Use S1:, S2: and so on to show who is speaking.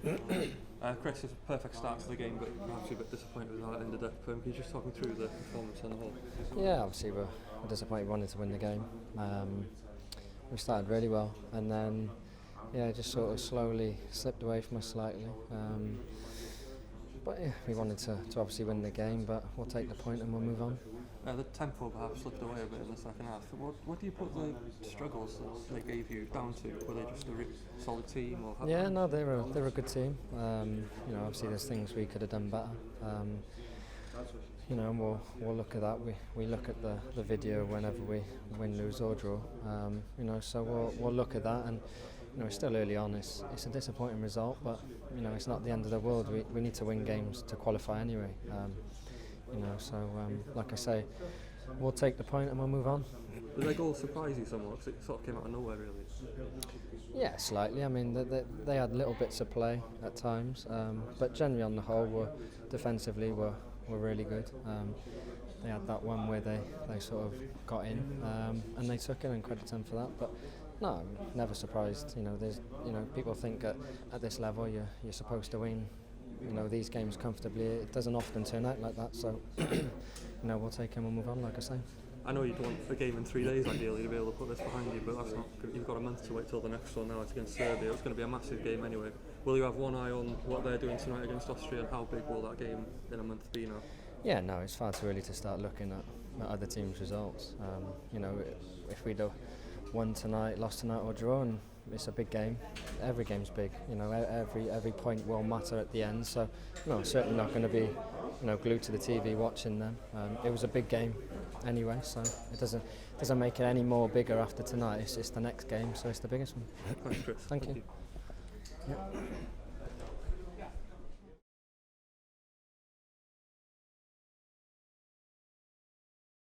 S1: Chris, it's a perfect start to the game, but perhaps you're a bit disappointed with how it ended up. Can you just talk me through the performance on the whole?
S2: Yeah, obviously we're disappointed. We wanted to win the game. We started really well, and then just sort of slowly slipped away from us slightly. But yeah, we wanted to obviously win the game, but we'll take the point and we'll move on.
S1: The tempo perhaps slipped away a bit in the second half. What do you put the struggles that they gave you down to? Were they just a solid team? Or
S2: No, they're a good team. Obviously there's things we could have done better. And we'll look at that. We look at the video whenever we win, lose or draw. So we'll look at that, and it's still early on. It's a disappointing result, but it's not the end of the world. We need to win games to qualify anyway. Like I say, we'll take the point and we'll move on.
S1: Did their goal surprise you somewhat? Because it sort of came out of nowhere, really.
S2: Yeah, slightly. I mean, they had little bits of play at times, but generally on the whole, defensively we're really good. They had that one where they sort of got in, and they took it, and credit them for that. But no, I'm never surprised. There's people think at this level you're supposed to win these games comfortably. It doesn't often turn out like that, so we'll take him and move on, like I say.
S1: I know you'd want a game in 3 days ideally to be able to put this behind you, but that's not. You've got a month to wait till the next one. Now it's against Serbia. It's going to be a massive game anyway. Will you have one eye on what they're doing tonight against Austria, and how big will that game in a month be now?
S2: Yeah, no, it's far too early to start looking at other teams' results. If we'd have won tonight, lost tonight or drawn, it's a big game. Every game's big. Every point will matter at the end. So, certainly not going to be, glued to the TV watching them. It was a big game anyway, so it doesn't make it any more bigger after tonight. It's the next game, so it's the biggest one.
S1: Thanks, Chris.
S2: Thank you.
S1: Yep.